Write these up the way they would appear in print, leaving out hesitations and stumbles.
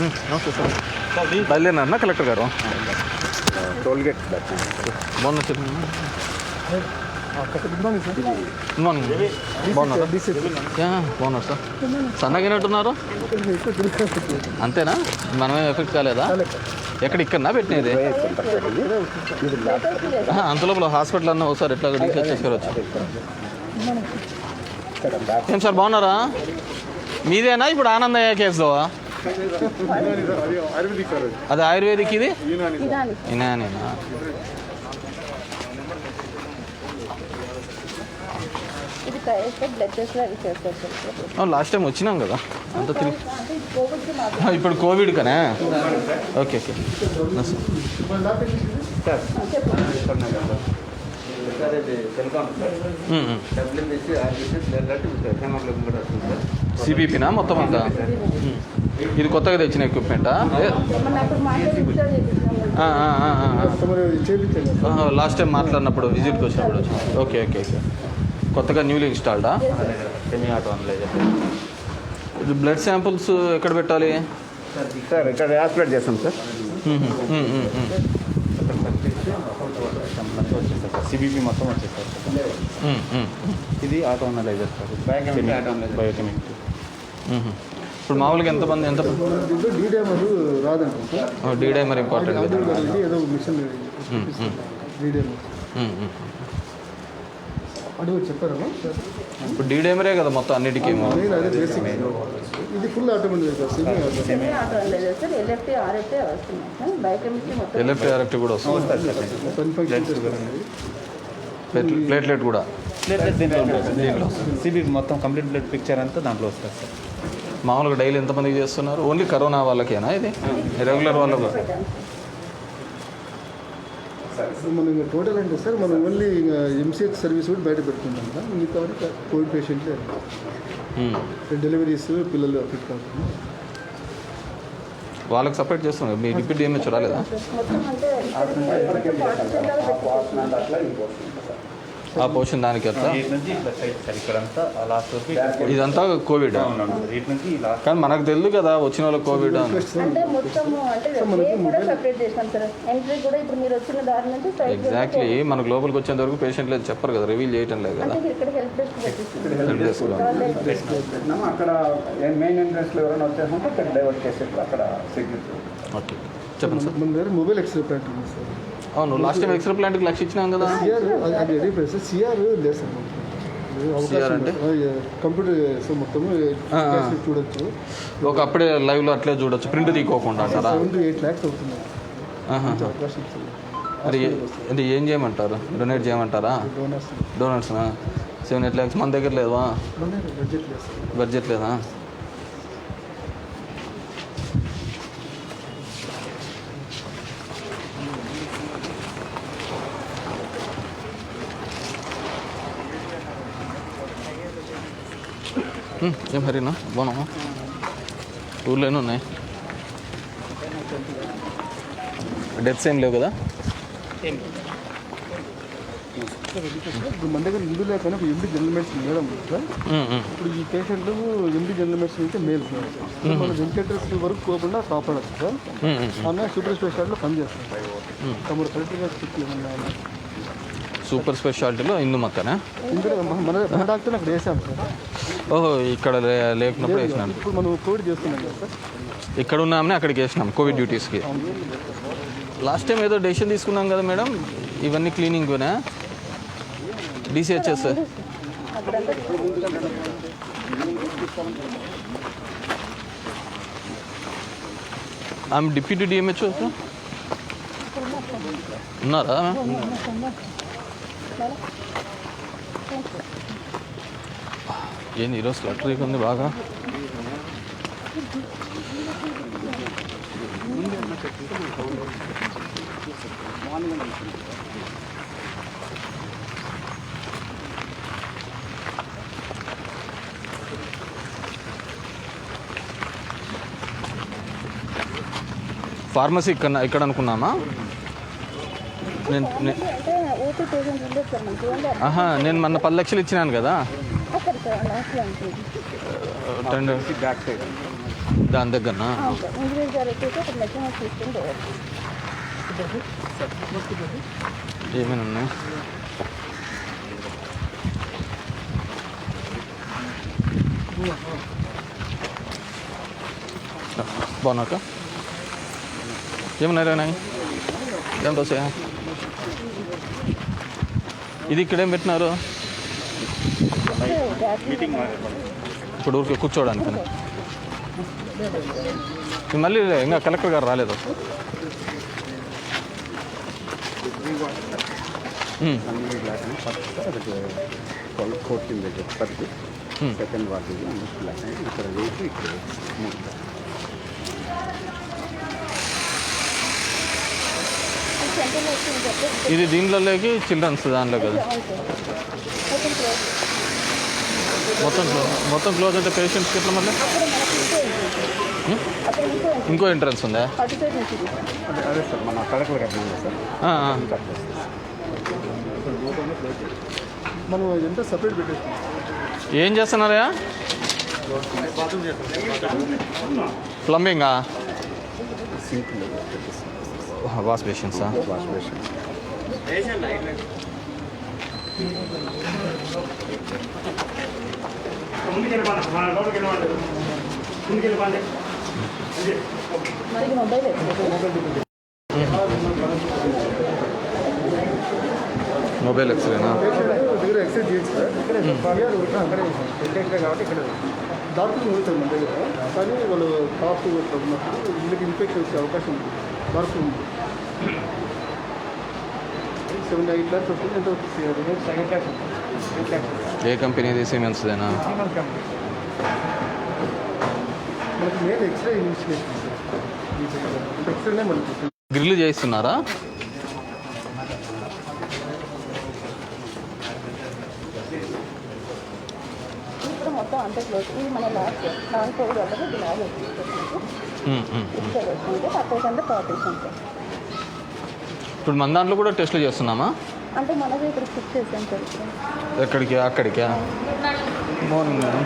నమస్తే sir. బయలుదేరినారన్నా collector గారు? Tollgate బాగున్నా సార్. Good morning. బాగున్నారా? బాగున్నారు సార్. సన్నగినట్టున్నారు. అంతేనా? మనమేం ఎఫెక్ట్ కాలేదా? ఎక్కడ ఇక్కడనా పెట్టినది? అంతలోపల హాస్పిటల్ అన్న ఒకసారి ఎట్లా డిశ్చార్జ్ చేసుకోవచ్చు. ఏం సార్ బాగున్నారా? మీదేనా ఇప్పుడు ఆనందయ్య కేసులో? అది ఆయుర్వేదిక్, ఇది ఇనానేనా? లాస్ట్ టైం వచ్చినాం కదా అంత తిరిగి. ఇప్పుడు కోవిడ్ కనే. Okay okay. సిబిపినా మొత్తం అంతా? ఇది కొత్తగా తెచ్చిన ఎక్విప్మెంటా? లాస్ట్ టైం మాట్లాడినప్పుడు విజిట్కి వచ్చినప్పుడు వచ్చింది. Okay okay okay. కొత్తగా న్యూలీ ఇన్స్టాల్డా? Semi auto analyser. ఇది బ్లడ్ శాంపుల్స్ ఎక్కడ పెట్టాలి సార్? ఇక్కడ యాక్టివేట్ చేస్తాం సార్. సిబిపి మొత్తం వచ్చేస్తారు. ఇది ఆటో అనలైజర్ సార్. బయోకెమిక్. ఇప్పుడు మామూలుగా ఎంతమంది ఎంత డీడైమర్ రాదండి సార్. D-dimer important. ఏదో మిషన్ డీడైమర్ అడుగు చెప్పారా? ఇప్పుడు డీడైమరే కదా మొత్తం అన్నిటికీ. ఇది full automatic sir. LFT RFT కూడా వస్తుంది. ప్లేట్లెట్ కూడా దీంట్లో సిబిపి మొత్తం కంప్లీట్ బ్లడ్ పిక్చర్ అంతా దాంట్లో వస్తుంది సార్. మామూలుగా డైలీ ఎంతమందికి చేస్తున్నారు? ఓన్లీ కరోనా వాళ్ళకేనా ఇది? రెగ్యులర్ వాళ్ళకు? మనం టోటల్ అంటే సార్ మనం ఓన్లీ ఎంసీహెచ్ సర్వీస్ కూడా బయట పెట్టుకుంటాం కదా. మిగతా కోవిడ్ పేషెంట్లే, డెలివరీస్, పిల్లలు అఫెక్ట్ కాకుండా వాళ్ళకి సపరేట్ చేస్తున్నారు. మీ రిపీట్ ఏమీ చూడాలేదా? ఆ పోర్షన్ దానికి ఎంత? ఇదంతా కోవిడ్ కానీ మనకు తెలియదు కదా వచ్చిన వాళ్ళకి కోవిడ్ అని. ఎగ్జాక్ట్లీ మన గ్లోబల్కి వచ్చేంత వరకు పేషెంట్ లేదు చెప్పరు కదా, రివీల్ చేయటం లేదు కదా. అక్కడ మెయిన్ ఎంట్రెన్స్ లో ఎవరైనా వచ్చేసంటే అక్కడ డైవర్ట్ చేసేది అక్కడ సెక్యూరిటీ. ఓకే చెప్పండి సార్. మన దగ్గర మొబైల్ ఎక్స్రే ప్లాంట్ ఉంది సార్. అవును, లాస్ట్ టైం ఎక్స్రే ప్లాంట్కి లక్ష ఇచ్చినాం కదా. అది రెడీ ప్లేస్. సిఆర్ లేదు సార్. సిఆర్ అంటే కంప్యూటర్ మొత్తము చూడొచ్చు. ఒక అప్పుడే లైవ్లో అట్లే చూడొచ్చు, ప్రింట్ తీసుకోకుండా అంటారా? 7 to 8 lakhs అవుతుంది. మరి అంటే ఏం చేయమంటారు? డొనేట్ చేయమంటారా? డోనర్స్నా? 7-8 lakhs మన దగ్గర లేవా? బడ్జెట్ లేదా? ఏం హరినా బాగున్నామా? ఊర్లో ఎన్ని ఉన్నాయి? డెత్స్ ఏం లేవు కదా? ఇప్పుడు మన దగ్గర ఇందు లేకపోయినా ఒక ఎండి జనరల్ మెడిసిన్ మేడం సార్. ఇప్పుడు ఈ పేషెంట్లు ఎండి జనరల్ మెడిసిన్ అయితే మేలు సార్. మన వెంటిలేటర్స్ వరకు పోకుండా కాపాడచ్చు సార్. ఆమె సూపర్ స్పెషాలిటీలో పనిచేస్తాం. తమరు కరెక్ట్గా చెప్పి సూపర్ స్పెషాలిటీలో ఇందు మక్కనా? ఇందులో మన డాక్టర్ అక్కడ వేసాం సార్. ఓహో, ఇక్కడ లేకున్నప్పుడు వేసినాను. ఇప్పుడు మనం కోవిడ్ చేస్తున్నాం కదా సార్. ఇక్కడ ఉన్నామని అక్కడికి వేసినాం కోవిడ్ డ్యూటీస్కి. లాస్ట్ టైం ఏదో డెసిషన్ తీసుకున్నాం కదా మేడం, ఇవన్నీ క్లీనింగ్నా? డిసిహెచ్ఎస్ ఆమె డిప్యూటీ డిఎంహెచ్ఓ ఉన్నారా? ఏంది ఈరోజు క్లటరీగా ఉంది బాగా. ఫార్మసీ ఇక్కడ అనుకున్నామా? నేను మొన్న 10 లక్షలు ఇచ్చినాను కదా. దాని దగ్గరనా? ఇంజనీర్ గారు వచ్చేసి ఒక మెషిన్ తీసుకుని పోవచ్చు. ఏమైనా ఉన్నాయి? బాగున్నాక ఏమన్నారు నాయ్? ఎంత వస్తాయా? ఇది ఇక్కడేం పెట్టినారు? ఇప్పుడు ఊరికి కూర్చోవడానికి మళ్ళీ ఇంకా కలెక్టర్ గారు రాలేదు. సెకండ్ వాటి ఇక్కడ వేసి ఇక్కడ ఇది దీంట్లోకి చిల్డ్రన్స్ దాంట్లో కదా? మొత్తం క్లోజ్ అంటే పేషెంట్స్కి ఎట్లా మళ్ళీ ఇంకో ఎంట్రన్స్ ఉందా? అదే సార్ మన కలెక్టర్ కట్టినా సార్. మనం ఎంత సపరేట్ పెట్టేస్తాం. ఏం చేస్తున్నారా? ప్లంబింగా? వాష్ బేసిన్సా? వాష్ బేసిన్ మరి మొబైల్ మొబైల్ ఎక్స్రేనా? దగ్గర ఎక్సైజ్ చేయొచ్చు సార్. అక్కడే కాబట్టి ఇక్కడ డాక్టర్లు వెళ్తారు మన దగ్గర. కానీ వాళ్ళు కాఫ్ ఇట్లా ఉన్నప్పుడు వీళ్ళకి ఇన్ఫెక్షన్ వచ్చే అవకాశం ఉంది. వర్క్ ఉంది. 7-8 lakhs వస్తుంది. ఎంత వస్తుంది? 7 lakhs. ఏ కంపెనీది? సిమెన్స్దేనా? మనకి మెయిన్ ఎక్స్రే ఇన్వెస్టిగేషన్ సార్. ఎక్స్రేనే మనకి గ్రిల్ చేస్తున్నారా? ఇప్పుడు మొత్తం అంత క్లోజ్. ఇది మన లాస్ట్ నాన్ కోవిడ్ వాళ్ళకి ఇది లాగా వచ్చింది. Percent partition. ఇప్పుడు మన దాంట్లో కూడా టెస్ట్లు చేస్తున్నామా? అంటే మనది ఇక్కడ ఫిక్స్ చేసాం సార్. ఎక్కడికి? అక్కడికా? Morning madam.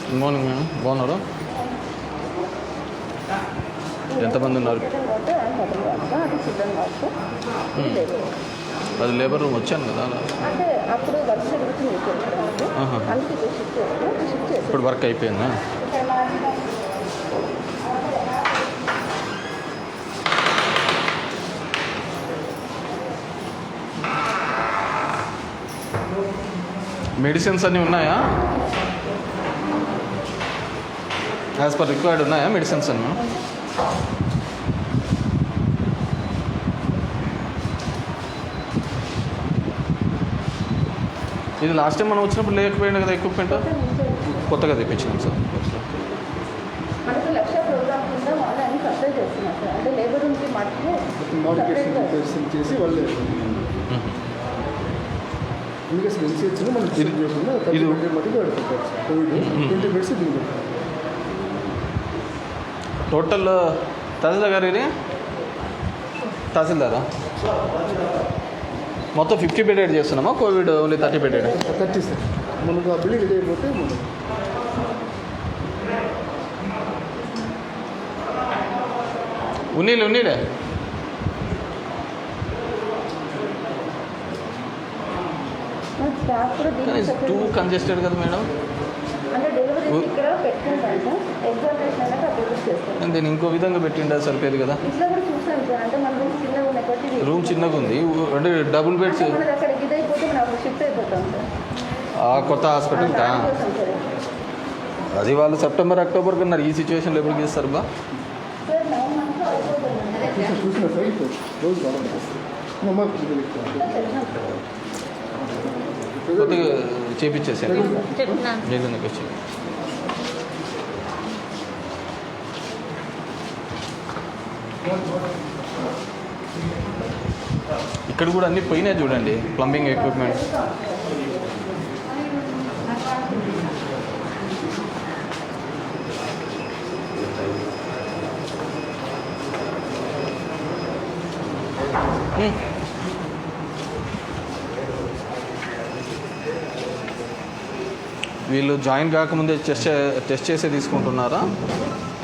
Good morning madam. బాగున్నారా? ఎంతమంది ఉన్నారు? అది చిల్డ్రన్ వాట్స్. అది లేబర్ రూమ్ వచ్చాను కదా అలా. అంటే అప్పుడు వర్క్ జరుగుతుంది అందుకే షిఫ్ట్ చేస్తాం. ఇప్పుడు వర్క్ అయిపోయిందా? మెడిసిన్స్ అన్నీ ఉన్నాయా? యాజ్ పర్ రిక్వైర్డ్ ఉన్నాయా మెడిసిన్స్ అన్నీ? ఇది లాస్ట్ టైం మనం వచ్చినప్పుడు లేకపోయింది కదా ఎక్విప్మెంట్? కొత్తగా తెప్పించినాం సార్. మనకు లక్ష ప్రోగ్రామ్ కింద వాళ్ళు అన్ని సప్లై చేస్తున్నాం సార్. అంటే లేబర్ రూమ్కి మటుకు మోడిఫికేషన్ చేసి వాళ్ళు అందుకే అసలు ఎన్సీహెచ్లో మనం ఇది మటుకు పెడతారు. కోవిడ్ 20 బెడ్స్ దీన్ని పెట్టారు. టోటల్ తహసీల్దార్ గారు ఇది తహసీల్దారా? మొత్తం 50 బెడ్ చేస్తున్నామా? Covid only 30 bed? 30 సార్. మనకు ఆ బిల్డింగ్ రెడీ అయిపోతే మనం ఉన్నీలే స్టాఫ్ కూడా కానీ టూ కంజెస్టెడ్ కదా మేడం. అంటే డెలివరీ ఇక్కడ పెట్టుకుంటాం సార్. ఎగ్జామినేషన్ అన్నట్టు అప్డేట్ చేస్తాం. నేను ఇంకో విధంగా పెట్టిండే సరిపోయేది కదా. ఇట్లా కూడా చూసాను సార్. అంటే మన రూమ్ చిన్నగా ఉన్నాయి కాబట్టి రూమ్ చిన్నగా ఉంది. అంటే డబుల్ బెడ్స్ మనకి అక్కడ ఇది అయిపోతే మనం అప్పుడు షిఫ్ట్ అయిపోతాం సార్. ఆ కొత్త హాస్పిటల్కా? అది వాళ్ళు సెప్టెంబర్ అక్టోబర్ కన్నారు. ఈ సిచ్యువేషన్లో ఎప్పుడు చేస్తారు బా? సార్ 9 months అయిపోతుంది. చూసిన సార్ ఇప్పుడు రోజు కావాలి. కొద్దిగా చేపించేసాను ఏదైనా వచ్చి. ఇక్కడ కూడా అన్నీ పోయినాయి చూడండి ప్లంబింగ్ ఎక్విప్మెంట్. వీళ్ళు జాయిన్ కాకముందే టెస్ట్ చేసే తీసుకుంటున్నారా?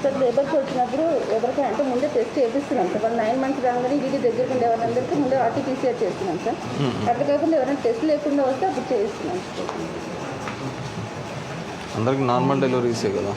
సార్ లేబర్కి వచ్చినప్పుడు ఎవరికైనా అంటే ముందే టెస్ట్ చేపిస్తున్నాం సార్. వాళ్ళు 9 months రాగానే ఇంటికి దగ్గరికి ఉండే వాళ్ళందరికీ ముందే ఆర్టీపీసీఆర్ చేస్తున్నాం సార్. అట్లా కాకుండా ఎవరైనా టెస్ట్ లేకుండా వస్తే అప్పుడు చేస్తున్నాం సార్. అందరికి నార్మల్ డెలివరీసే కదా.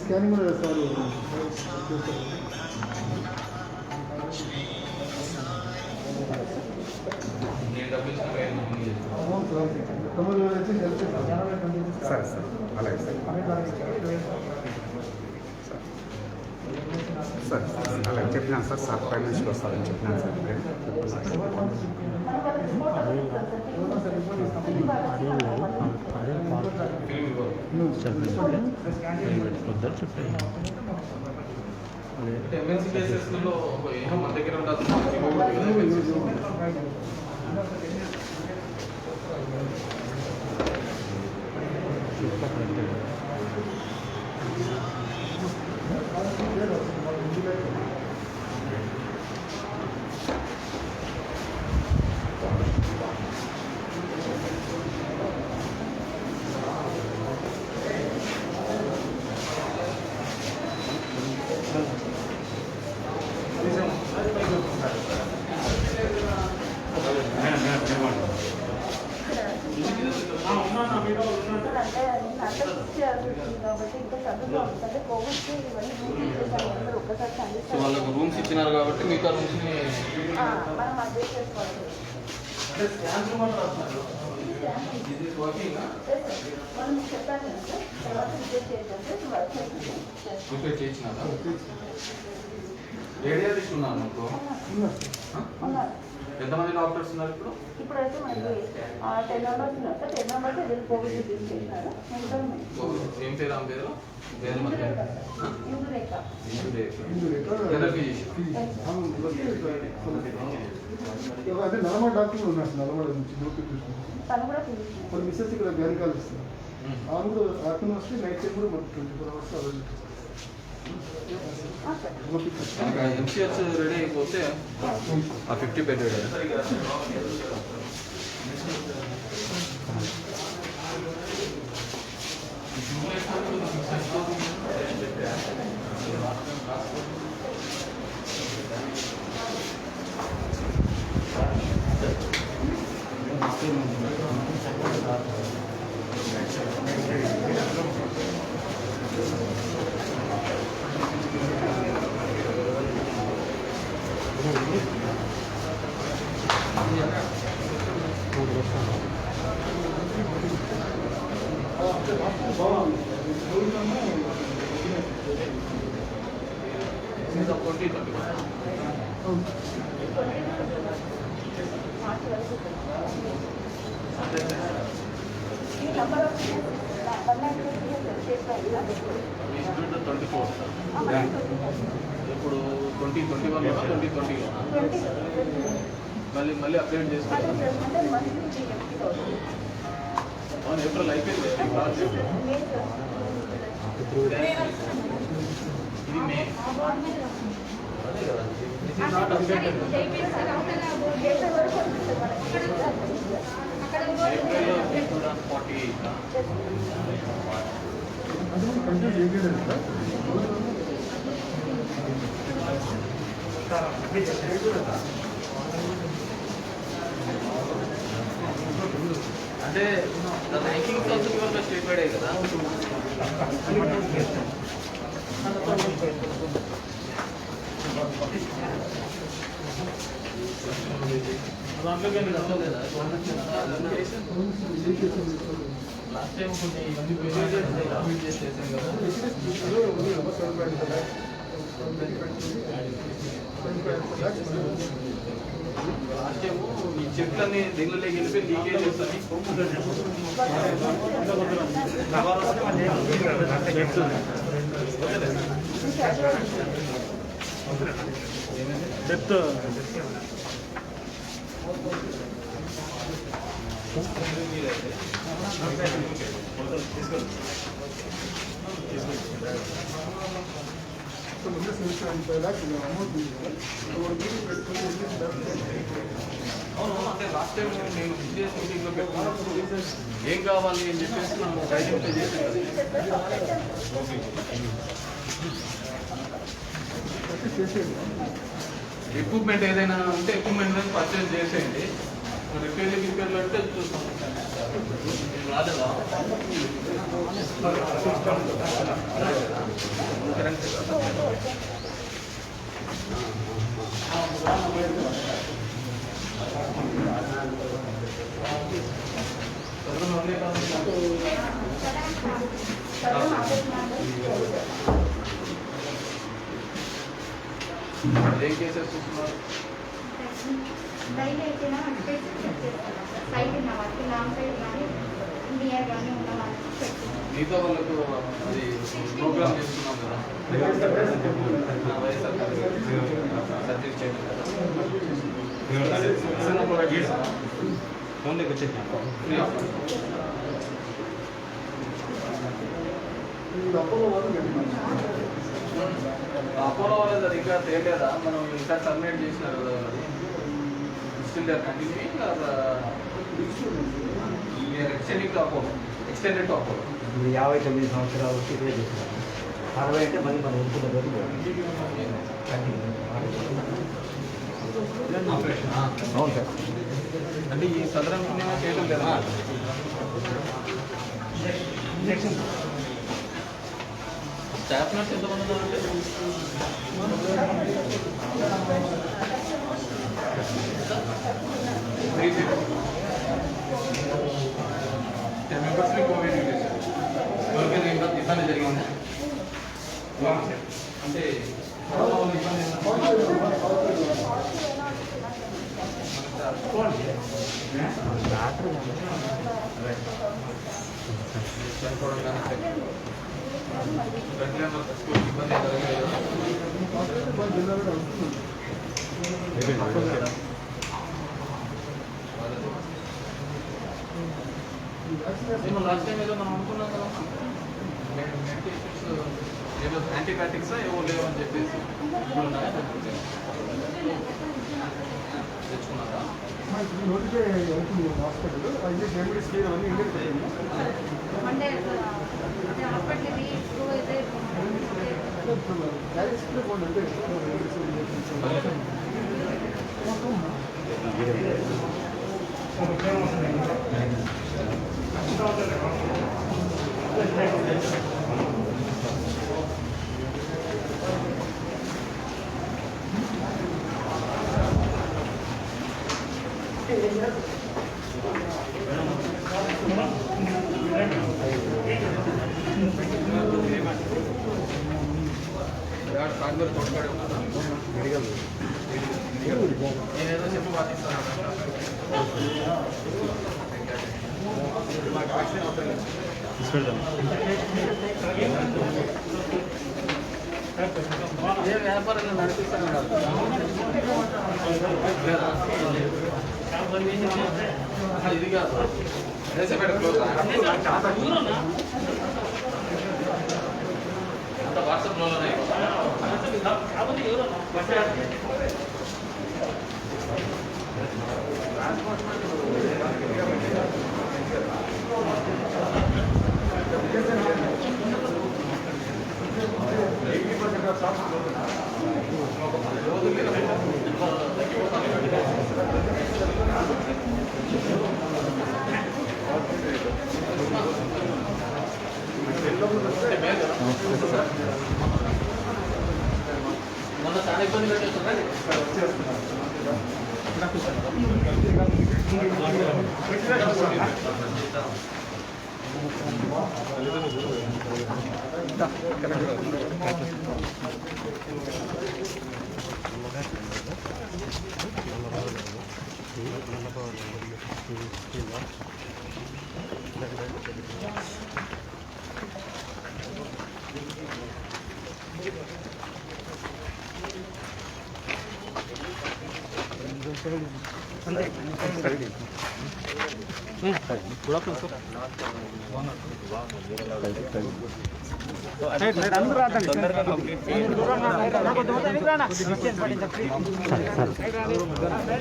స్కానింగ్ కూడా సార్ సరే సార్ అలాగే సార్ అలాగే చెప్పినాను సార్ ఫైవ్ మినిట్స్లో వస్తారని చెప్పినాను సార్ ఎమ్మెల్సీ కేసెస్లో మన దగ్గర ఉండాల్సిన వాళ్ళకు రూమ్స్ ఇచ్చినారు కాబట్టి మిగతా రూమ్స్ని ప్రిపేర్ చేసినారా? రేడియాలజిస్ట్ ఉన్నారు మీకు? ఎంతమంది డాక్టర్స్ ఉన్నారు ఇప్పుడు? ఇప్పుడైతే మనకి 10 మెంబర్స్ ఉన్నారు సార్. 10 మెంబర్స్ వీళ్ళు కోవిడ్ తీసుకెళ్ళినారు. ఏం పేరు ఆమె పేరు? పేరు మధ్య అదే నల్లమడ డాక్టర్ ఉన్నారు నల్లమడ నుంచి తను కూడా మన మిస్సెస్ ఇక్కడ గైనకాల్ ఇస్తారు ఆమె కూడా ఆఫ్టర్నూన్ వస్తే నైట్ టైం కూడా మనకు 24 hours అవైలబుల్. ఎంసీహెచ్ రెడీ అయిపోతే ఆ 50 బెడ్ ఇప్పుడు 2021 మళ్ళీ అప్డేట్ చేసుకోవాలి. ఏప్రిల్ అయిపోయింది. ఇది మే. అదే కదా, this is not updated. April 48. అంటే rankings also given state wide కదా. దాంట్లోకి ఏమి నచ్చలేదా? లాస్ట్ టైం కొన్ని ఇవన్నీ అప్డేట్ చేసేసాం కదా. లాస్ట్ టైం ఈ చెట్లన్నీ దిగులలోకి వెళ్ళిపోయి లీకేజెస్ అని డెప్త్ అవును. అంటే లాస్ట్ టైం నేను బిజినెస్ మీటింగ్లో పెట్టుకున్నప్పుడు ఏం కావాలి అని చెప్పేసి మనం ఐడెంటిఫై చేసాం కదా. ఎక్విప్మెంట్ ఏదైనా ఉంటే ఎక్విప్మెంట్ పర్చేజ్ చేసేయండి. రిపేర్లు అంటే చూస్తాం. ఏం కేసెస్ చూస్తున్నారు? డైలీ అయితేనా అంటే సైడ్ ఉన్న వాళ్ళకి లాంగ్ సైడ్ కానీ నియర్ కానీ ఉన్న వాళ్ళకి పెట్టుకుంటాం. మిగతా వాళ్ళకు అది ప్రోగ్రామ్ చేస్తున్నాం కదా వైఎస్ఆర్ సర్వీస్ చేయడం కదా ఫోన్ దగ్గర వచ్చేసి అపోలో వాళ్ళది అది ఇంకా తెలియదా? మనం ఇంకా సబ్మిట్ చేసినారు కదా అది still there continuing extending to Apollo, extended to Apollo. 59 సంవత్సరాలు ఇదే చేస్తున్నారు. 60 అంటే మళ్ళీ మనం అనుకున్న రోజు ఆపరేషన్ అవును సార్. అంటే ఈ సదరం చేయడం లేదా? స్టాఫ్ నర్స్ ఎంతమంది ఉన్నారంటే టెన్ మెంబర్స్కి కోవిడ్ చేశారు. ఎవరికైనా ఇబ్బంది జరిగింది అంటే కరోనా వల్ల ఇబ్బంది చనిపోవడం కానీ ఇబ్బంది లాస్ట్ టైం ఏదో మనం అనుకున్నాం కదా మెడికేషన్స్ ఏదో యాంటీబయాటిక్స్ ఏవో లేవని చెప్పేసి తెచ్చుకున్నారా? నోటిఫై అవుతుంది హాస్పిటల్ అన్ని రెమెడీస్ అవన్నీ ఇండియన్ పెట్టండి. అంటే హాస్పిటల్ ఇప్పుడు అయితే క్యారెక్టర్స్లో కూడా అంటే కాన్వర్ తోడుపడి ఉన్నారా? నేనేదో చెప్పి పాటిస్తాను. ఏ వ్యాపారంగా నడిపిస్తాను ఇది కాదు దేశపేట క్లోజ్ అంత వాట్సాప్లోనే మొన్న చాలా ఇబ్బంది పెట్టేస్తున్నారు.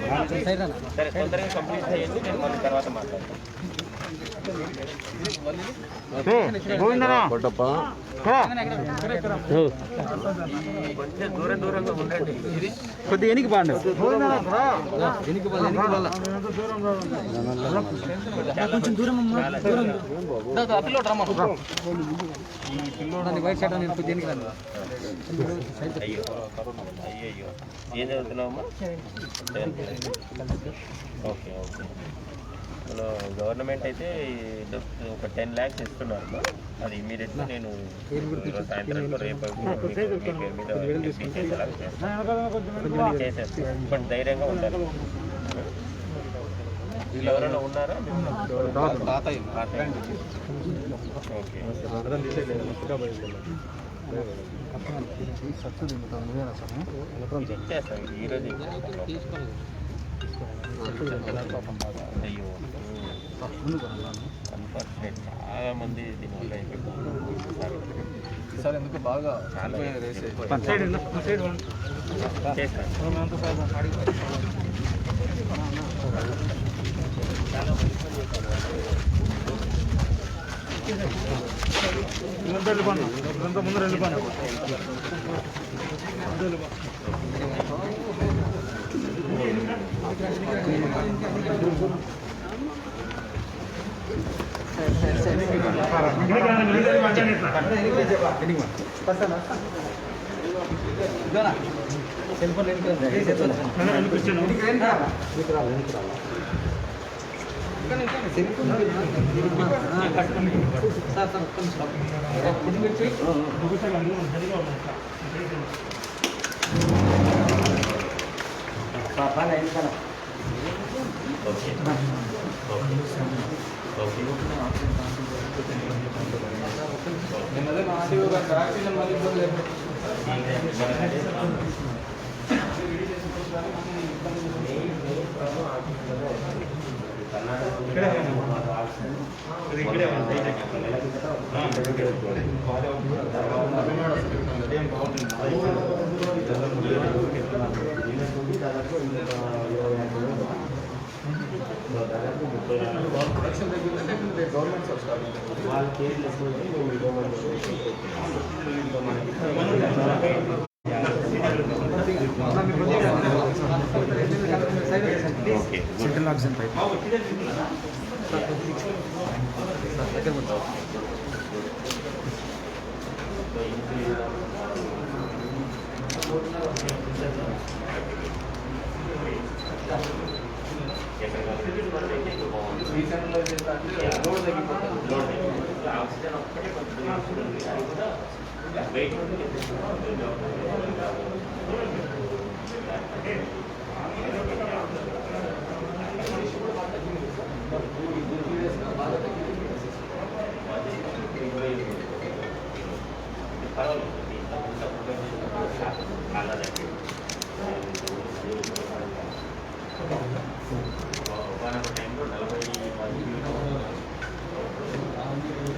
తొందరగా కంప్లీట్ చేయండి, నేను మళ్ళీ తర్వాత మాట్లాడతాను. కొట్టప్ప కొద్దిగా ఎనికి బాగుండు కొంచెం దూరం పిల్లోడానికి వైట్ షర్ట్ నేను కొద్దిగా ఎనికి రాను. అయ్యో ఏం చదువుతున్నావమ్మా? Okay okay. మన గవర్నమెంట్ అయితే ఒక 10 lakhs ఇస్తున్నారమ్మా. అది ఇమీడియట్గా నేను ఈరోజు సాయంత్రంలో రేపు మీ పేరు మీద చేసేస్తాను. బట్ ధైర్యంగా ఉండాలి. ఎవరైనా ఉన్నారా? ఓకే ఇచ్చేస్తాం ఈరోజు అయ్యో అన్ఫార్చునేట్ చాలా మంది దీనివల్ల సార్ ఎందుకు బాగా చాలా చేస్తాను. ముందు వెళ్ళిపోయినా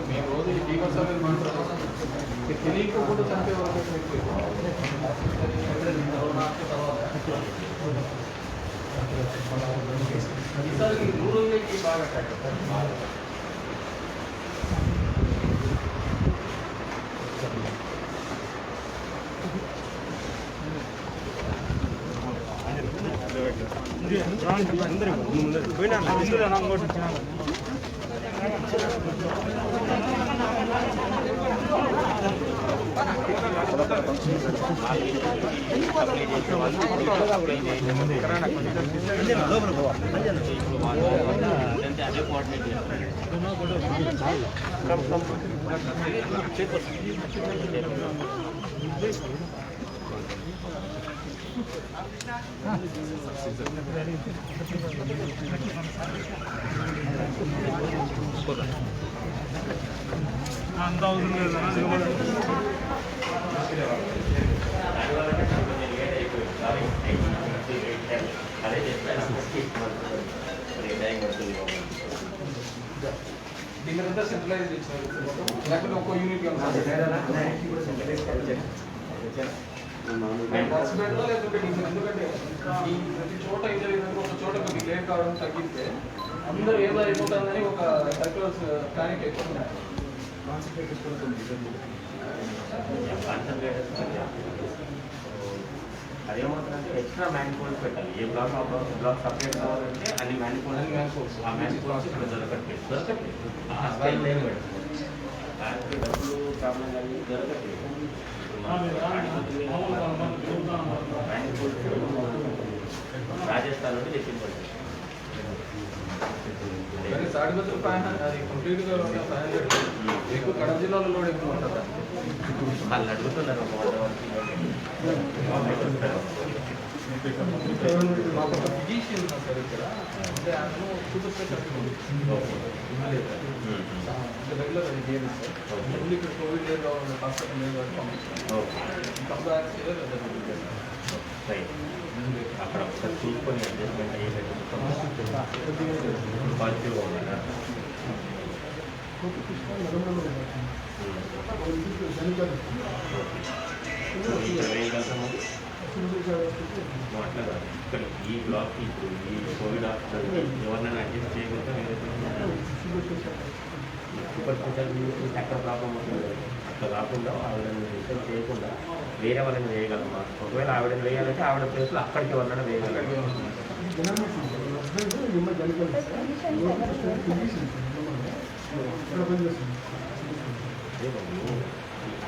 మేము రోజు ఈ ఫీవర్ సర్వీస్ మాట్లాడుతున్నాం. తెలియకుండా చంపే వరకు ఈసారి 3 రోజులకి బాగా దీనింతా సెంట్రలైజ్ చేశారు. లేకపోతే ఒక్కో యూనిట్ హాస్పిటల్లో లేకపోతే ఎందుకంటే ఈ ప్రతి చోట ఇంజనీరింగ్ ఒక చోట మీకు లేట్ కావడం తగ్గితే అందరూ ఏదో అయిపోతుందని ఒక సర్క్యులర్స్ ప్లానింగ్ ఎక్కువ అదేమవుతుందంటే ఎక్స్ట్రా మ్యాన్ఫోల్స్ పెట్టాలి. ఏ బ్లాక్ ఆ బ్లాక్ సపరేట్ కావాలంటే అన్ని మ్యాన్ఫోల్స్ ఆ మ్యాన్ఫోల్స్ ఇక్కడ దొరకట్లేదు. ఆ స్టైల్ ఏం పెడతారు దానికి డబ్బులు ప్రాబ్లం కానీ దొరకట్లేదు. మ్యాన్ఫోల్స్ రాజస్థాన్ నుండి తెచ్చింది. తాడిపత్రి అది కంప్లీట్గా 500 ఎక్కువ కడప జిల్లాలో లోడ్ ఎక్కువ ఉంటుంది. వాళ్ళు అడుగుతున్నారు ఒక 100 మాకు ఒక ఫిజిషియన్ ఉన్నారు సార్ ఇక్కడ, అంటే ఆయన సూపర్ స్పెషాలిటీ రెగ్యులర్ అది చేయదు సార్. ఓన్లీ ఇక్కడ కోవిడ్ ఏదో హాస్పిటల్ లేదు అక్కడ ఒకసారి చూసుకొని అడ్జస్ట్మెంట్ అయ్యేటట్టు పాజిటివ్గా ఉన్నారా? అట్లా కాదు, ఇక్కడ ఈ బ్లాక్ ఇప్పుడు ఈ కోవిడ్ హాస్పిటల్ ఎవరినైనా అడ్జస్ట్ చేయకుండా సూపర్ స్పెషాలిటీ ఎక్కడ ప్రాబ్లం అవుతుంది. అట్లా కాకుండా ఆవిడని రిసర్వ్ చేయకుండా వేరే వాళ్ళని వేయగలమా? ఒకవేళ ఆవిడని వేయాలంటే ఆవిడ ప్లేస్లో అక్కడికి వాళ్ళని వేయగలమా?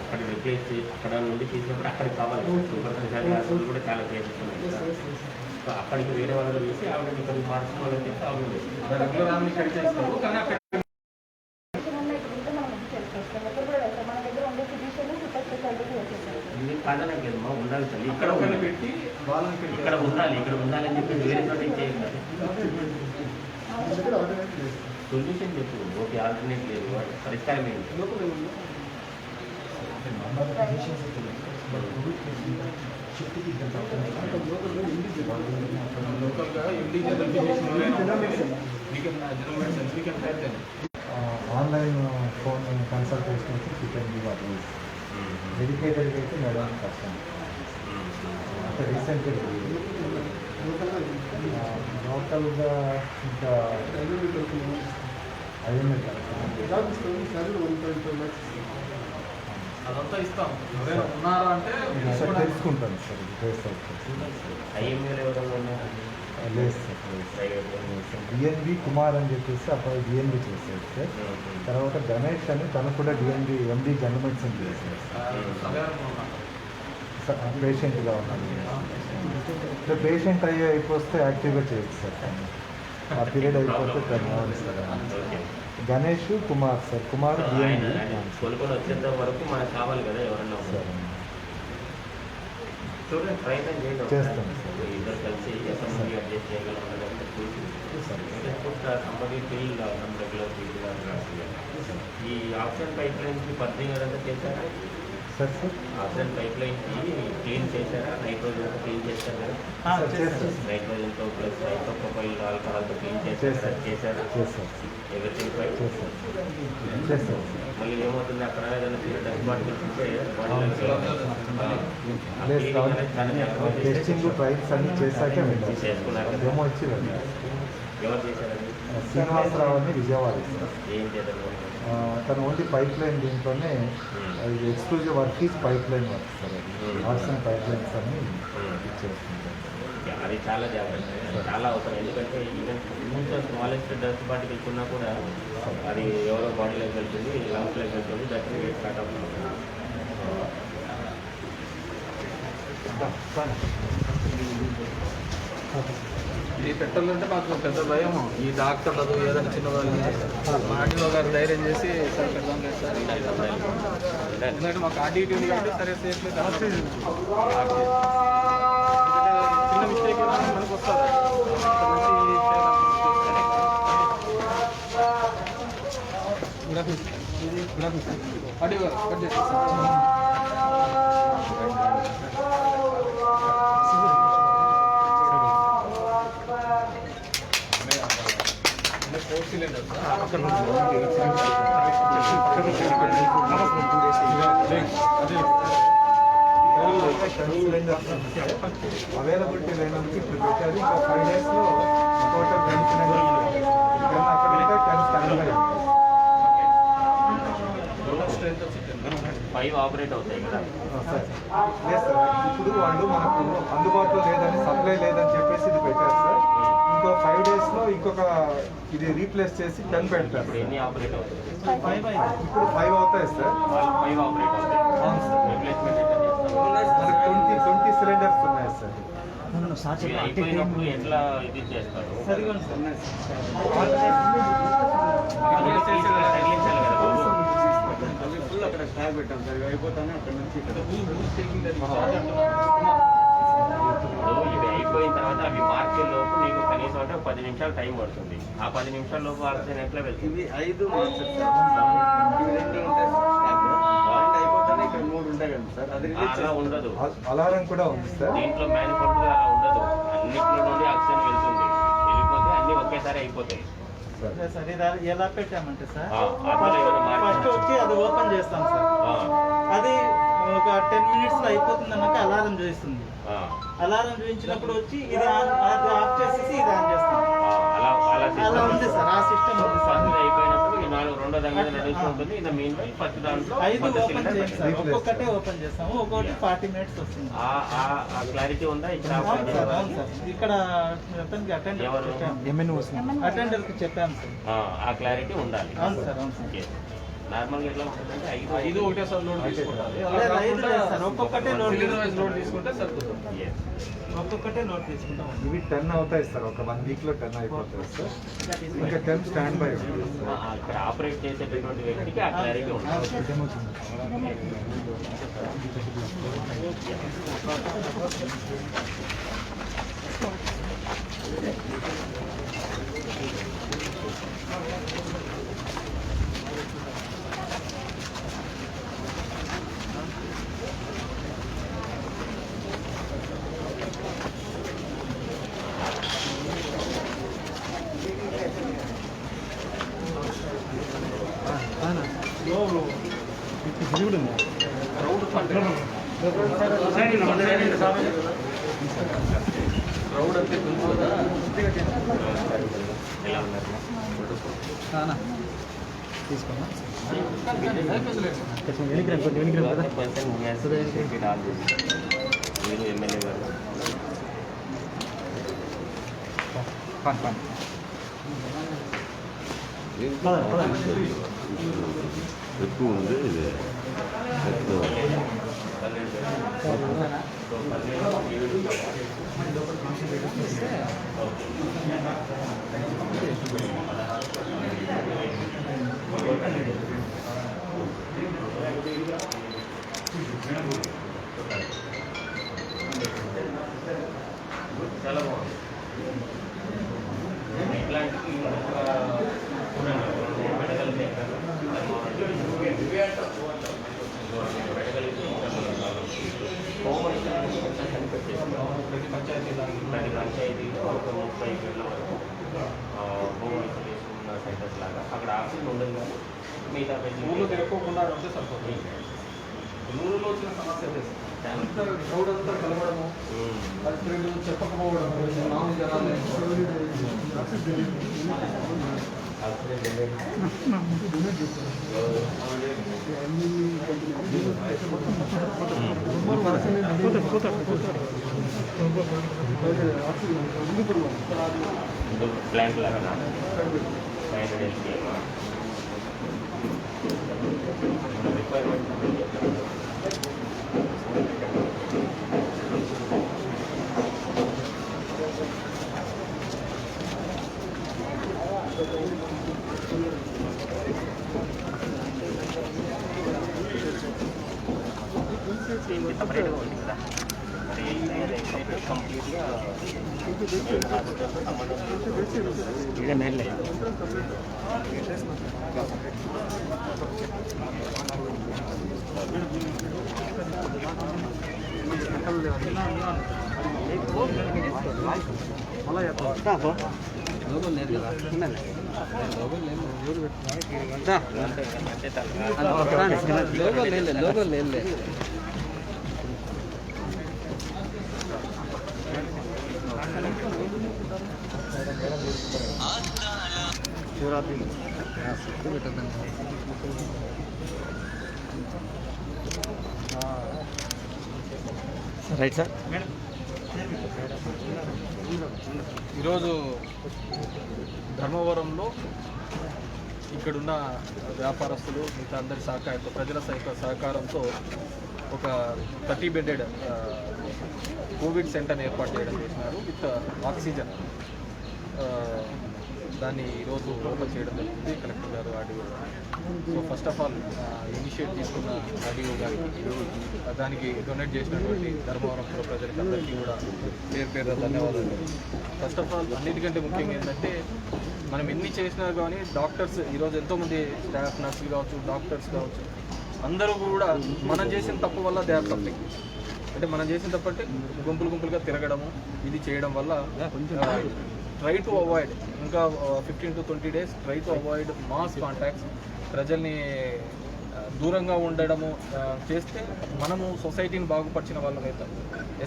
అక్కడ రిప్లేస్ అక్కడ నుండి తీసినప్పుడు అక్కడికి కావాలి. సూపర్ స్పెషాలిటీ హాస్పిటల్ కూడా చాలా కేసెస్ ఉన్నాయి. సో అక్కడికి వేరే వాళ్ళని వేసి ఆవిడని ఇక్కడికి మార్చుకోవాలని చెప్పి ఆవిడ కాదనకి కదమ్మా ఉండాలి తల్లి. ఇక్కడ పెట్టి వాళ్ళని పెట్టి ఇక్కడ ఉండాలి, ఇక్కడ ఉండాలని చెప్పి వేరే చోట చేయాలి. సొల్యూషన్ చెప్పు. ఓకే, ఆల్టర్నేట్ లేదు, పరిష్కారం ఏంటి? లోకల్గా ఎండి general physician online phone consultation వచ్చి చికెన్ అడ్వైస్ డెడికేటెడ్ అయితే మేడం కష్టం. అంటే రీసెంట్గా లోకల్గా ఇంకా అయ్యింది అదంతా ఇస్తాం. ఎవరైనా ఉన్నారా అంటే తెలుసుకుంటాను సార్. ఐఎంఏలో ఎవరైనా ఉన్నారా? లేదు సార్. డిఎన్బి కుమార్ అని చెప్పేసి అప్పుడు డిఎన్బి చేశారు సార్. తర్వాత గణేష్ అని తను కూడా డిఎన్బి ఎండి జనరల్ మెడిసిన్ చేశారు సార్. పేషెంట్గా ఉన్నాను. పేషెంట్ అయిపోతే యాక్టివ్గా చేయొచ్చు సార్. ఆ పీరియడ్ అయిపోతే ధన్యవాదాలు sir. Ganesh Kumar sir. Kumar D N B కోలుకొని వచ్చేంత వరకు మనకు కావాలి కదా ఎవరన్నా సార్. చూడండి, ప్రయత్నం చేయండి. చేస్తాను సార్. ఇద్దరు కలిసి ఎక్కడ నుండి అడ్జస్ట్ చేయగలమని చూసి సంబడి ఫీల్ రెగ్యులర్ ఈ ఆక్సిజన్ పైప్ లైన్కి బర్నింగ్ అదంతా చేశారా? సార్ సార్ ఆక్సిజన్ పైప్ లైన్కి క్లీన్ చేశారా? నైట్రోజన్ క్లీన్ చేశారు కదా? నైట్రోజన్తో ప్లస్ ఐసోప్రోపైల్ ఆల్కహాల్తో క్లీన్ చేశారా? చేశారా? Everything fine. చేస్తాను. మళ్ళీ ఏమవుతుంది, అక్కడ ఏదైనా డస్ట్ పార్టికల్స్ ఉంటే టెస్టింగ్ ట్రయల్స్ అన్ని చేశాక చేసుకున్నారు. ఏమో వచ్చి ఎవరు చేశారండి? శ్రీనివాసరావు అని విజయవాడ సార్. ఏం చేద్దాం? తను ఓన్లీ పైప్ లైన్ దీంట్లోనే exclusive work is pipe line work sir. అది ఆర్సన్ పైప్ లైన్స్ అని చేస్తుంటారు. అది చాలా జాగ్రత్త, చాలా అవసరం. ఎందుకంటే ఈవెన్ కొంచెం స్మాలెస్ట్ డస్ట్ పార్టికల్స్ ఉన్నా కూడా అది ఎవరో బాడీలోకి వెళ్తుంది, లంగ్స్లోకి వెళ్తుంది, దట్ స్టార్ట్ అవుతుంది. ఇది పెట్టాలంటే మాకు పెద్ద భయం. ఈ డాక్టర్లతో ఏదైనా చిన్న వాళ్ళు ఆర్డీఓ గారు ధైర్యం చేసి సరే పెడదాం లేదు సార్. ఎందుకంటే మాకు ఆర్డీటీ ఉంది కాబట్టి సరే సేఫ్ చిన్న మిస్టేక్ మనకు వస్తుంది. ఆర్డీఓ గారు కట్ చేస్తాం. అవైలబిలిటీ లేనందుకు ఇప్పుడు పెట్టారు. ఇంకా 5 days టోటల్ 5 ఆపరేట్ అవుతాయి కదా. సార్ లేదు సార్, ఇప్పుడు వాళ్ళు మనకు అందుబాటులో లేదని, సప్లై లేదని చెప్పేసి ఇది పెట్టారు సార్. ఇంకో 5 డేస్లో ఇంకొక ఇది రీప్లేస్ చేసి 10 పెడతారు. ఇప్పుడు ఎన్ని ఆపరేట్ అవుతాయి? ఇప్పుడు 5 అవుతాయి సార్. 5 ఆపరేట్ అవుతాయి. అవును సార్. రిప్లేస్మెంట్ ఎట్లా చేస్తారు? మనకు 20 సిలిండర్స్ ఉన్నాయి సార్. ఇవి అయిపోయినప్పుడు ఎట్లా ఇది చేస్తారు? తగిలించాలి కదా బాబు. ఫుల్ అక్కడ స్టాక్ పెట్టాం సార్, అయిపోతానే అక్కడ నుంచి ఇప్పుడు ఇవి అయిపోయిన తర్వాత అవి మార్చే లోపు నీకు కనీసం అంటే 10 నిమిషాలు టైం పడుతుంది. ఆ 10 నిమిషాల లోపు ఆక్సిజన్ ఎట్లా వెళ్తుంది? ఇవి 5 మార్చర్ సార్, ఇవి 2 ఉంటాయి స్టాక్, 2 అయిపోతానే ఇక్కడ 3 ఉంటాయి కదా సార్. అది అలా ఉండదు. అలారం కూడా ఉంది సార్. దీంట్లో మ్యానుఫ్యాక్చర్ అలా ఉండదు. అన్నిట్లో నుండి ఆక్సిజన్ వెళ్తుంది. వెళ్ళిపోతే అన్ని ఒకేసారి అయిపోతాయి. సార్ ఇది ఎలా పెట్టామంటే సార్, అందులో ఏమైనా ఫస్ట్ మార్పు వచ్చి అది ఓపెన్ చేస్తాం సార్. అది ఒక 10 మినిట్స్లో అయిపోతుంది అన్నాక అలారం చూపిస్తుంది. అలారం చూపించినప్పుడు వచ్చి ఇది అది ఆఫ్ చేసేసి ఇది ఆన్ చేస్తాం. అలా ఉంది సార్, ఆ సిస్టమ్ ఉంది సార్. ఫస్ట్ అయిపోయినప్పుడు ఈ 2 దాని మీద నడుస్తుంటుంది. ఇది మీన్ వైల్ ఫస్ట్ దాంట్లో 5 కొత్త ఓపెన్ cylinder చేయండి సార్, పెట్టాలి. ఒక్కొక్కటే ఓపెన్ చేస్తాము. ఒక్కొక్కటి 40 మినిట్స్ వస్తుంది. ఆ క్లారిటీ ఉందా ఇక్కడ? అవును సార్, అవును సార్. ఇక్కడ అతనికి ఎవరు? అటెండర్కి చెప్పాము సార్. ఆ క్లారిటీ ఉండాలి. అవును సార్, అవును సార్. నార్మల్గా ఎట్లా ఉంటుందంటే 5 ఒకటేసారి లోడ్ తీసుకుంటారు. లేదు, 5 లేదు సార్, ఒక్కొక్కటే లోడ్ లోడ్ తీసుకుంటే సరిపోతుంది. Yes. ఒక్కొక్కటే లోడ్ తీసుకుంటాం. ఇవి 10 అవుతాయి సార్. ఒక 1 వీక్లో 10 అయిపోతాయి సార్. ఇంకా 10 స్టాండ్ బై ఉంది సార్. ఇక్కడ ఆపరేట్ చేసేటటువంటి వ్యక్తికి ఆ క్లారిటీ ఉండాలి. క్రౌడ్ అంతే తెలుసు కదా. ఎలా ఉన్నారు? మీరు ఎమ్మెల్యే గారు ఎక్కువ ఉంది ఇది ఎక్కువ చాలా బాగుంది. ఇట్లాంటివి పెట్టగలిగితే ప్రతి పంచాయతీలో ఒక 30 వేల వరకు హోమ్ ఐసోలేషన్ సెంటర్స్ లాగా అక్కడ ఆక్సిజన్ ఉండదు కానీ మిగతా ఊళ్ళో తిరగకుండా ఉంటే సరిపోతుంది. ఊళ్ళో వచ్చిన సమస్య అదే సార్. క్రౌడ్ అంతా కలవడము, అది చెప్పకపోవడం, మామూలు జనాలు ప్లాంట్ లాగా రిక్వైర్మెంట్ సపరేట్గా ఉంది కదా. మరి కంప్లీట్గా ఇక మేలే లోగోలు లేదు కదా. లోగోలు లేదు. Shivaratri right sir. ఈరోజు ధర్మవరంలో ఇక్కడున్న వ్యాపారస్తులు మిగతా అందరి సహకారంతో ప్రజల సహకారంతో ఒక 30 బెడెడ్ కోవిడ్ సెంటర్ని ఏర్పాటు చేయడం చేసినారు విత్ ఆక్సిజన్. దాన్ని ఈరోజు ఓపెన్ చేయడం జరుగుతుంది కలెక్టర్ గారు, ఆర్డీఓ గారు. So first of all initiate తీసుకున్న ఆర్డీఓ గారికి, దానికి డొనేట్ చేసినటువంటి ధర్మవరం ప్రజలకి అందరికీ కూడా పేరు ధన్యవాదాలు. ఫస్ట్ ఆఫ్ ఆల్ అన్నిటికంటే ముఖ్యంగా ఏంటంటే మనం ఎన్ని చేసినా కానీ డాక్టర్స్ ఈరోజు ఎంతోమంది స్టాఫ్, నర్సులు కావచ్చు, డాక్టర్స్ కావచ్చు, అందరూ కూడా మనం చేసిన తప్పు వల్ల దే ఆర్ సఫరింగ్. అంటే మనం చేసిన తప్పు అంటే గుంపులుగా తిరగడము ఇది చేయడం వల్ల ట్రై టు అవాయిడ్ ఇంకా 15 to 20 days try to avoid mass contacts, ప్రజల్ని దూరంగా ఉండడము చేస్తే మనము సొసైటీని బాగుపరిచిన వాళ్ళం అవుతాం.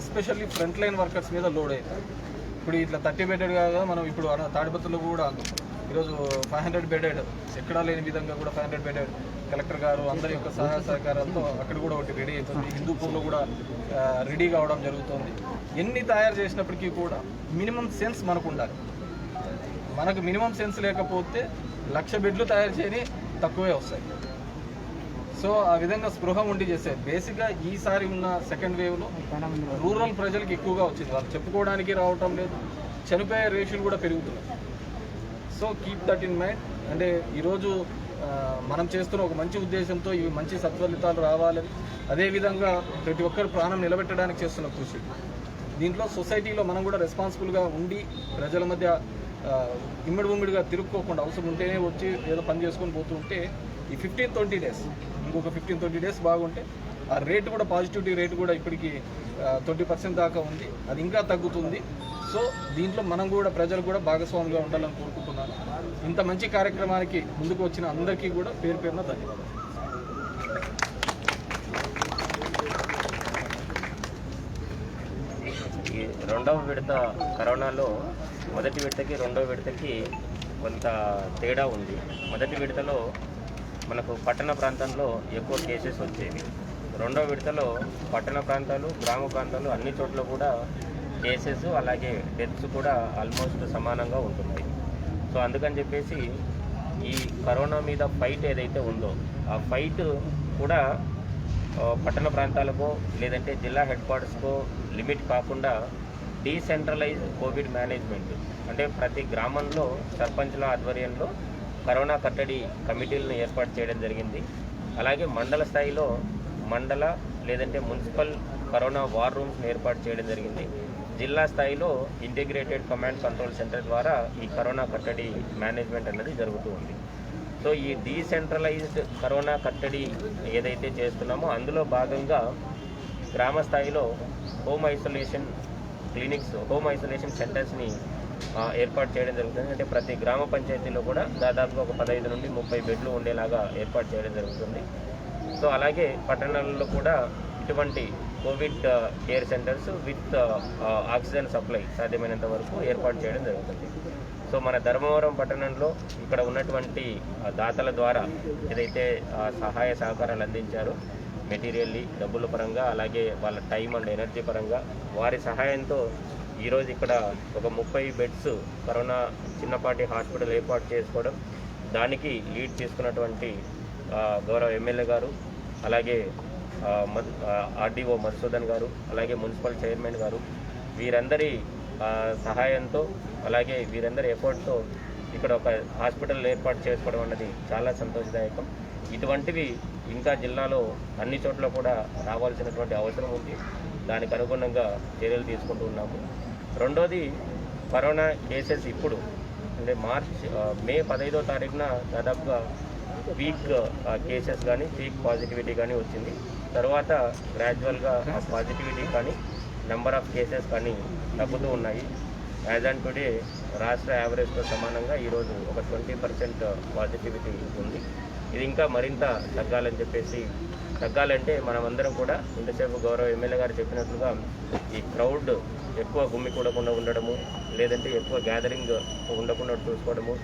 ఎస్పెషల్లీ ఫ్రంట్ లైన్ వర్కర్స్ మీద లోడ్ అవుతాం. ఇప్పుడు ఇట్లా 30 బెడెడ్ కాగా మనం ఇప్పుడు తాడిపత్రిలో కూడా ఈరోజు 500 బెడెడ్, ఎక్కడా లేని విధంగా కూడా 500 బెడెడ్ కలెక్టర్ గారు అందరి యొక్క సహాయ సహకారంతో అక్కడ కూడా ఒకటి రెడీ అవుతుంది. హిందూపూర్లో కూడా రెడీ కావడం జరుగుతుంది. ఎన్ని తయారు చేసినప్పటికీ కూడా మినిమం సెన్స్ మనకు ఉండాలి. మనకు మినిమం సెన్స్ లేకపోతే 1,00,000 బెడ్లు తయారు చేయని తక్కువే వస్తాయి. సో ఆ విధంగా స్పృహ ఉండి చేస్తే బేసిక్గా ఈసారి ఉన్న సెకండ్ వేవ్లో రూరల్ ప్రజలకు ఎక్కువగా వచ్చింది. వాళ్ళు చెప్పుకోవడానికి రావటం లేదు, చనిపోయే రేషియోలు కూడా పెరుగుతున్నాయి. So keep that in mind. అంటే ఈరోజు మనం చేస్తున్న ఒక మంచి ఉద్దేశంతో ఇవి మంచి సత్ఫలితాలు రావాలని, అదేవిధంగా ప్రతి ఒక్కరు ప్రాణం నిలబెట్టడానికి చేస్తున్న కృషి. దీంట్లో సొసైటీలో మనం కూడా రెస్పాన్సిబుల్గా ఉండి ప్రజల మధ్య ఇమ్మడిగా తిరుక్కోకుండా అవసరం ఉంటేనే వచ్చి ఏదో పని చేసుకొని పోతుంటే ఈ 15-20 days ఇంకొక 15-20 days బాగుంటే ఆ రేటు కూడా పాజిటివిటీ రేటు కూడా ఇప్పటికి 20% దాకా ఉంది. అది ఇంకా తగ్గుతుంది. సో దీంట్లో మనం కూడా ప్రజలు కూడా భాగస్వాములుగా ఉండాలని కోరుకుంటున్నాను. ఇంత మంచి కార్యక్రమానికి ముందుకు వచ్చిన అందరికీ కూడా పేరున ధన్యవాదాలు. ఈ రెండవ విడత కరోనాలో మొదటి విడతకి రెండవ విడతకి కొంత తేడా ఉంది. మొదటి విడతలో మనకు పట్టణ ప్రాంతంలో ఎక్కువ కేసెస్ వచ్చేవి. రెండవ విడతలో పట్టణ ప్రాంతాలు, గ్రామ ప్రాంతాలు అన్ని చోట్ల కూడా కేసెస్ అలాగే డెత్స్ కూడా ఆల్మోస్ట్ సమానంగా ఉంటున్నాయి. సో అందుకని చెప్పేసి ఈ కరోనా మీద ఫైట్ ఏదైతే ఉందో ఆ ఫైట్ కూడా పట్టణ ప్రాంతాలకో లేదంటే జిల్లా హెడ్ క్వార్టర్స్కో లిమిట్ కాకుండా డీసెంట్రలైజ్డ్ కోవిడ్ మేనేజ్మెంట్, అంటే ప్రతి గ్రామంలో సర్పంచ్ల ఆధ్వర్యంలో కరోనా కట్టడి కమిటీలను ఏర్పాటు చేయడం జరిగింది. అలాగే మండల స్థాయిలో మండల లేదంటే మున్సిపల్ కరోనా వార్ రూమ్స్ని ఏర్పాటు చేయడం జరిగింది. జిల్లా స్థాయిలో ఇంటిగ్రేటెడ్ కమాండ్ కంట్రోల్ సెంటర్ ద్వారా ఈ కరోనా కట్టడి మేనేజ్మెంట్ అన్నది జరుగుతూ ఉంది. సో ఈ డీసెంట్రలైజ్డ్ కరోనా కట్టడి ఏదైతే చేస్తున్నామో అందులో భాగంగా గ్రామ స్థాయిలో home isolation clinics, home isolation సెంటర్స్ని ఏర్పాటు చేయడం జరుగుతుంది. అంటే ప్రతి గ్రామ పంచాయతీలో కూడా దాదాపుగా ఒక 15 నుండి 30 బెడ్లు ఉండేలాగా ఏర్పాటు చేయడం జరుగుతుంది. సో అలాగే పట్టణాలలో కూడా ఇటువంటి Covid care centres with oxygen supply సాధ్యమైనంత వరకు ఏర్పాటు చేయడం జరుగుతుంది. సో మన ధర్మవరం పట్టణంలో ఇక్కడ ఉన్నటువంటి దాతల ద్వారా ఏదైతే సహాయ సహకారాలు అందించారో మెటీరియల్లీ, డబ్బుల పరంగా, అలాగే వాళ్ళ టైం అండ్ ఎనర్జీ పరంగా వారి సహాయంతో ఈరోజు ఇక్కడ ఒక 30 బెడ్స్ కరోనా చిన్నపాటి హాస్పిటల్ ఏర్పాటు చేసుకోవడం, దానికి లీడ్ తీసుకున్నటువంటి గౌరవ ఎమ్మెల్యే గారు, అలాగే ఆర్డీఓ మధుసూదన్ గారు, అలాగే మున్సిపల్ చైర్మన్ గారు, వీరందరి సహాయంతో అలాగే వీరందరి ఎఫర్ట్తో ఇక్కడ ఒక హాస్పిటల్ ఏర్పాటు చేసుకోవడం అన్నది చాలా సంతోషదాయకం. ఇటువంటివి ఇంకా జిల్లాలో అన్ని చోట్ల కూడా రావాల్సినటువంటి అవసరం ఉంది. దానికి అనుగుణంగా చర్యలు తీసుకుంటూ ఉన్నాము. రెండోది, కరోనా కేసెస్ ఇప్పుడు అంటే మే 15వ తారీఖున దాదాపుగా పీక్ కేసెస్ కానీ పీక్ పాజిటివిటీ కానీ వచ్చింది. తర్వాత గ్రాడ్యువల్గా ఆ పాజిటివిటీ కానీ నెంబర్ ఆఫ్ కేసెస్ కానీ తగ్గుతూ ఉన్నాయి. యాజ్ ఆన్ టుడే రాష్ట్ర యావరేజ్తో సమానంగా ఈరోజు ఒక 20% పాజిటివిటీ ఉంది. ఇది ఇంకా మరింత తగ్గాలంటే మనమందరం కూడా ఇంతసేపు గౌరవ ఎమ్మెల్యే గారు చెప్పినట్లుగా ఈ క్రౌడ్ ఎక్కువ గుమ్మికూడకుండా ఉండడము, లేదంటే ఎక్కువ గ్యాదరింగ్ ఉండకుండా చూసుకోవడము,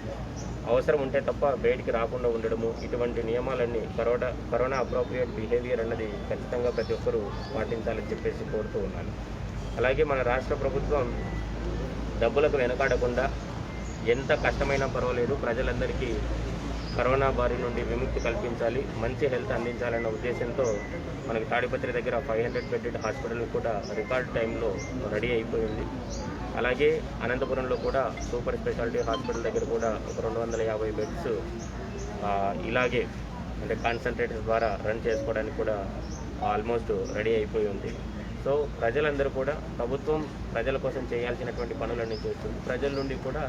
అవసరం ఉంటే తప్ప బయటికి రాకుండా ఉండడము, ఇటువంటి నియమాలన్నీ కరోనా అప్రోప్రియేట్ బిహేవియర్ అన్నది ఖచ్చితంగా ప్రతి ఒక్కరూ పాటించాలని చెప్పేసి కోరుతూ ఉన్నాను. అలాగే మన రాష్ట్ర ప్రభుత్వం డబ్బులకు వెనకాడకుండా ఎంత కష్టమైనా పర్వాలేదు ప్రజలందరికీ కరోనా బారి నుండి విముక్తి కల్పించాలి, మంచి హెల్త్ అందించాలన్న ఉద్దేశంతో మనకి తాడిపత్రి దగ్గర 500 బెడ్డెడ్ హాస్పిటల్ కూడా రికార్డ్ టైంలో రెడీ అయిపోయింది. అలాగే అనంతపురంలో కూడా సూపర్ స్పెషాలిటీ హాస్పిటల్ దగ్గర కూడా ఒక 250 బెడ్స్ ఇలాగే అంటే కాన్సన్ట్రేటర్ ద్వారా రన్ చేసుకోవడానికి కూడా ఆల్మోస్ట్ రెడీ అయిపోయి ఉంది. సో ప్రజలందరూ కూడా ప్రభుత్వం ప్రజల కోసం చేయాల్సినటువంటి పనులన్నీ చేస్తుంది. ప్రజల నుండి కూడా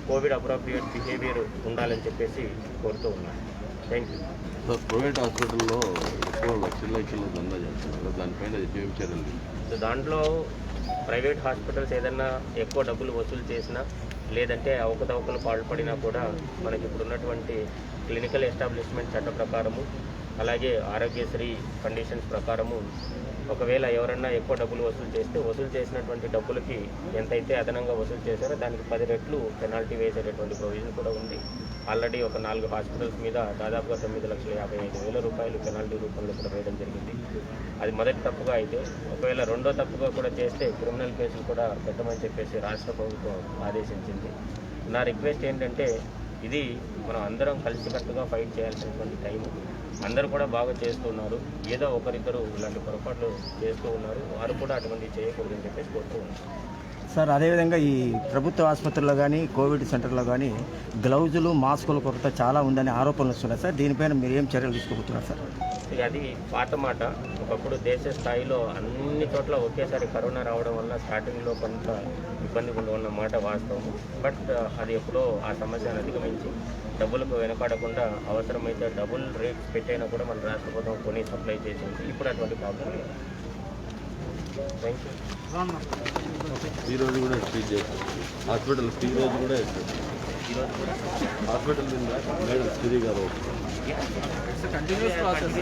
కోవిడ్ అప్రోప్రియేట్ బిహేవియర్ ఉండాలని చెప్పేసి కోరుతూ ఉన్నాను. Thank you. సార్, ప్రైవేట్ హాస్పిటల్లో ఎక్కువ లక్షలు దందా చేస్తున్నారు, దానిపైన ఏం చర్యలు? సో దాంట్లో ప్రైవేట్ హాస్పిటల్స్ ఏదన్నా ఎక్కువ డబ్బులు వసూలు చేసినా లేదంటే అవకతవకలు పాల్పడినా కూడా మనకి ఇప్పుడు ఉన్నటువంటి క్లినికల్ ఎస్టాబ్లిష్మెంట్ చట్ట ప్రకారము అలాగే ఆరోగ్యశ్రీ కండిషన్స్ ప్రకారము ఒకవేళ ఎవరన్నా ఎక్కువ డబ్బులు వసూలు చేస్తే వసూలు చేసినటువంటి డబ్బులకి ఎంతైతే అదనంగా వసూలు చేశారో దానికి 10 రెట్లు పెనాల్టీ వేసేటటువంటి ప్రొవిజన్ కూడా ఉంది. ఆల్రెడీ ఒక 4 హాస్పిటల్స్ మీద దాదాపుగా 9,55,000 రూపాయలు పెనాల్టీ రూపంలో కూడా వేయడం జరిగింది. అది మొదటి తప్పుగా అయితే, ఒకవేళ రెండో తప్పుగా కూడా చేస్తే క్రిమినల్ కేసులు కూడా పెట్టమని చెప్పేసి రాష్ట్ర ప్రభుత్వం ఆదేశించింది. నా రిక్వెస్ట్ ఏంటంటే ఇది మనం అందరం కలిసికట్టుగా ఫైట్ చేయాల్సినటువంటి టైం. అందరూ కూడా బాగా చేస్తున్నారు, ఏదో ఒకరిద్దరు ఇలాంటి పొరపాట్లు చేస్తూ ఉన్నారు, వారు కూడా అటువంటి చేయకూడదని చెప్పేసి కోరుతూ ఉన్నారు. సార్, అదేవిధంగా ఈ ప్రభుత్వ ఆసుపత్రుల్లో కానీ కోవిడ్ సెంటర్లో కానీ గ్లౌజులు మాస్కుల కొరత చాలా ఉందని ఆరోపణలు వస్తున్నాయి సార్. దీనిపైన మీరు ఏం చర్యలు తీసుకోబోతున్నారు సార్? అది పాత మాట. ఒకప్పుడు దేశ స్థాయిలో అన్ని చోట్ల ఒకేసారి కరోనా రావడం వల్ల స్టార్టింగ్లో కొంత ఇబ్బంది ఉన్న మాట వాస్తవం. బట్ అది ఎప్పుడో ఆ సమస్యను అధిగమించి డబ్బులకు వెనకాడకుండా అవసరమైతే డబుల్ రేట్స్ పెట్టైనా కూడా మన రాష్ట్ర ప్రభుత్వం కొని సప్లై చేసింది. ఇప్పుడు అటువంటి ప్రాబ్లం లేదు. Thank you. ఈరోజు కూడా ట్రీట్ చేస్తారు హాస్పిటల్, ఈరోజు కూడా హాస్పిటల్ మేడం శ్రీ గారు కంటిన్యూస్ ప్రాసెస్.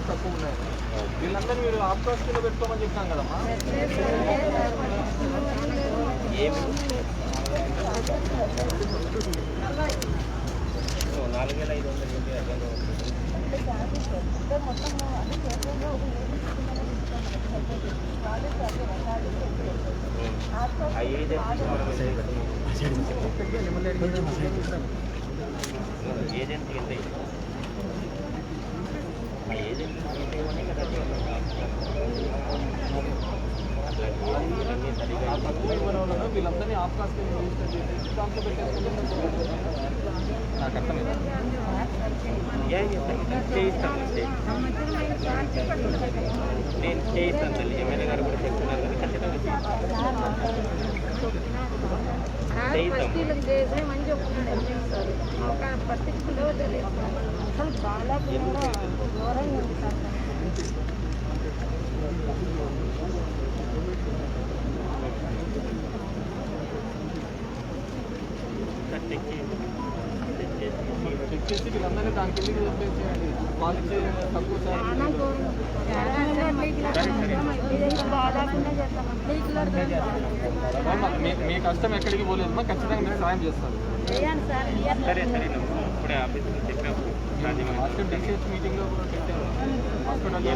తక్కువ ఉన్నాయి. వీళ్ళందరూ మీరు ఆఫ్కాస్ట్లో పెట్టుకోమని చెప్తాం కదమ్మా. ఏమి 4,500 ఏజెంట్ ఎంత ఏజెంట్ వీళ్ళందరినీ ఆఫ్కాస్ట్ దాంట్లో పెట్టేసుకుంటే నాకు అర్థమైంది. నేను చేయిస్తాను తల్లి. ఎమ్మెల్యే గారు కూడా చెప్తున్నారు కదా, ఖచ్చితంగా చెక్ చేసి వీళ్ళందరినీ దానికి వెళ్ళి చెప్పేసేయండి. క్వాలిటీ తక్కువ సార్. మీ కష్టం ఎక్కడికి పోలేదమ్మా, ఖచ్చితంగా మీరు సాయం చేస్తారు. సరే ఇప్పుడే ఆఫీస్లో చెప్పాము. హాస్పిటల్ డిసిహెచ్ మీటింగ్లో కూడా పెట్టారు. హాస్పిటల్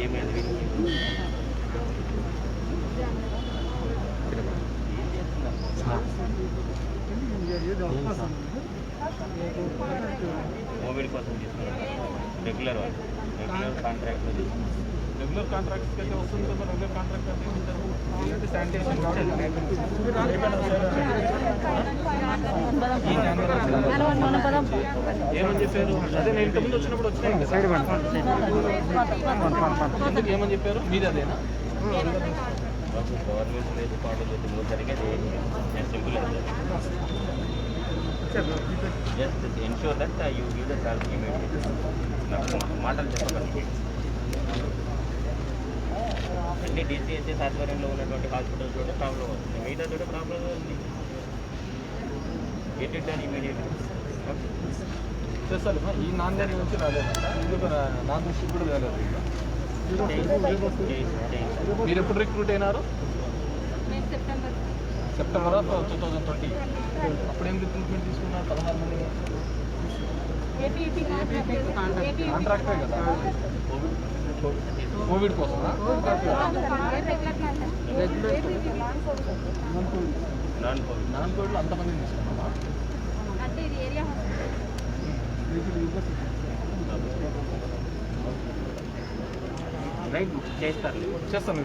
ఏమైంది కోవిడ్ కోసం తీసుకున్నారు రెగ్యులర్ కాంట్రాక్ట్లో తీసుకున్నారు. రెగ్యులర్ కాంట్రాక్ట్స్కి అయితే వస్తుంది కదా, రెగ్యులర్ కాంట్రాక్ట్ అంటే ఏంటంటే శానిటేషన్ ఏమని చెప్పారు? అదే నేను ఇంతకుముందు వచ్చినప్పుడు వచ్చినాయి ఎందుకు ఏమని చెప్పారు? మీది అదేనా? గవర్నమెంట్ లేదు, ఫాలో చేస్తుంది సరిగ్గా simple just ensure that you give the salary immediately. నాకు మాటలు చెప్పకండి. అన్ని డిసిహెచ్ఎస్ ఆధ్వర్యంలో ఉన్నటువంటి హాస్పిటల్స్ కూడా ప్రాబ్లం వస్తుంది, మిగతా కూడా ప్రాబ్లం ఉంది. Get it done immediately. చేస్తారు. ఈ నాన్నగారి నుంచి రాలేదంట, ఇందుకు నా దృష్టికి కూడా రాలేదు. మీరు ఎప్పుడు రిక్రూట్ అయినారు? September of 2020. అప్పుడు ఏం రిక్రూట్మెంట్ తీసుకున్నారు? 16 మంది కాంట్రాక్టే కదా, కోవిడ్ కోసం. నాన్ కోవిడ్లో అంతమందిని తీసుకున్నామా? రైట్ చేస్తారు. చేస్తాను.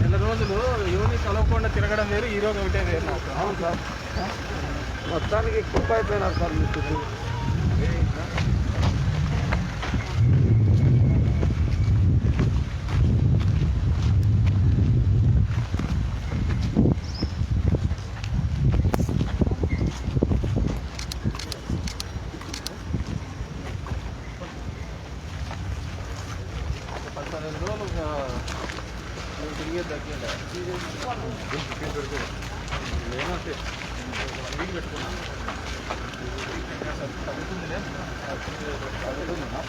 నెల రోజులు ఎవరిని కలవకుండా తిరగడం వేరు, ఈ రోజు ఒకటే వేరు నాకు. అవును సార్, మొత్తానికి ఎక్కువ అయిపోయినారు సార్ మీ చుట్టూ. తిరిగే తగ్గిందా ఏమంటే పెట్టుకున్నాను. తగ్గుతుందిలే,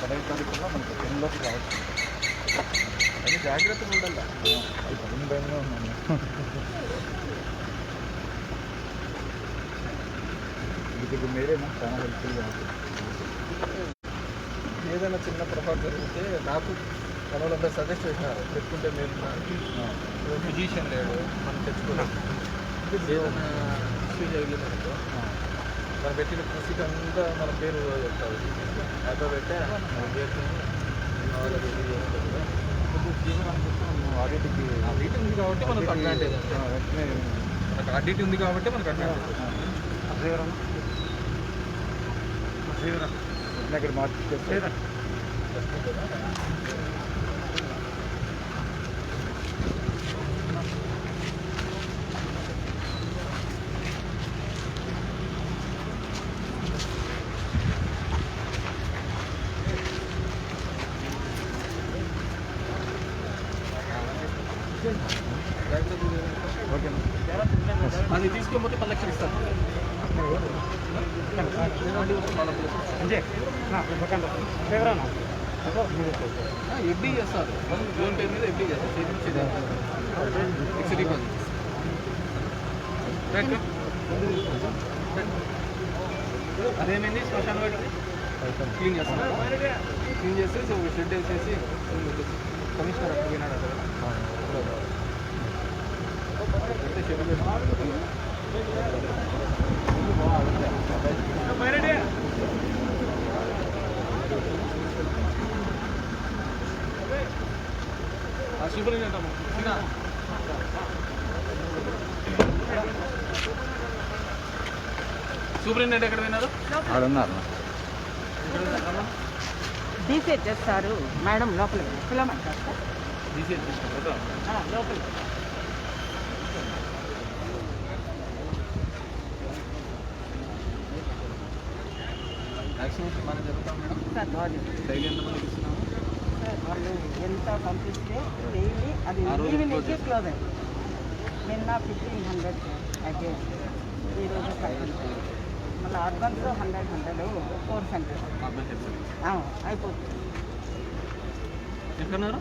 15 తారీఖులో మనకి 10లోకి రావచ్చు. అది జాగ్రత్తగా ఉండాలి. అది భయంగా ఉన్నాను. ఇది మీరేనా చాలా హెల్ప్ఫుల్గా ఉంటుంది. ఏదైనా చిన్న పొరపాటు జరిగితే నాకు మనోళ్ళందరూ సజెస్ట్ చేసినారు, పెట్టుకుంటే మీరు ఫిజిషియన్ లేడు మనం తెచ్చుకోలేదు. ఏదైనా ఇష్యూ జరిగిందనుకో మనం పెట్టిన కృషికి అంతా మన పేరు చెప్తారు. అదో పెట్టే పేరు ఆడిట్ ఉంది కాబట్టి మనకు అడ్వాంటేజ్. మనకు ఆడిట్ ఉంది కాబట్టి మనకు అడ్వాంటేజ్. ఇక్కడ మార్చి అది తీసుకోకపోతే 10 లక్షలు ఇస్తాను. ఎఫ్డీ చేస్తారు, లోన్ పేరు మీద ఎఫ్డీ చేస్తారు. ఫిక్స్డ్ డిపాజిట్ అదేమైంది, శ్మశాన వాటికి క్లీన్ చేస్తారు. క్లీన్ చేస్తే షెడ్ వేసేసి కమిషనర్ అక్కడ పోయినాడు. అక్కడ షెడ్ సూపరింటెండెంట్ సూపరింటెండెంట్ ఎక్కడ పోయినారు? ఆడున్నారు. డీసీ చేస్తారు మేడం, లోపలికి పిల్లమంటారు సార్. డీసీ లోపల వ్యాక్సినేషన్ బాగా జరుగుతాం మేడం. సార్ బాగా డైలీ ఎంతమందికి ఇస్తున్నాము? సార్ వాళ్ళు ఎంత పంపిస్తే డైలీ అది ఆ రోజు ఈవినింగ్కి క్లోజ్ అయింది. నిన్న 1500 ప్యాకేజ్, ఈరోజు 500, మళ్ళీ అడ్వాన్స్ 100 4 సెంటర్ అయిపోతుంది. ఎక్కడున్నారు?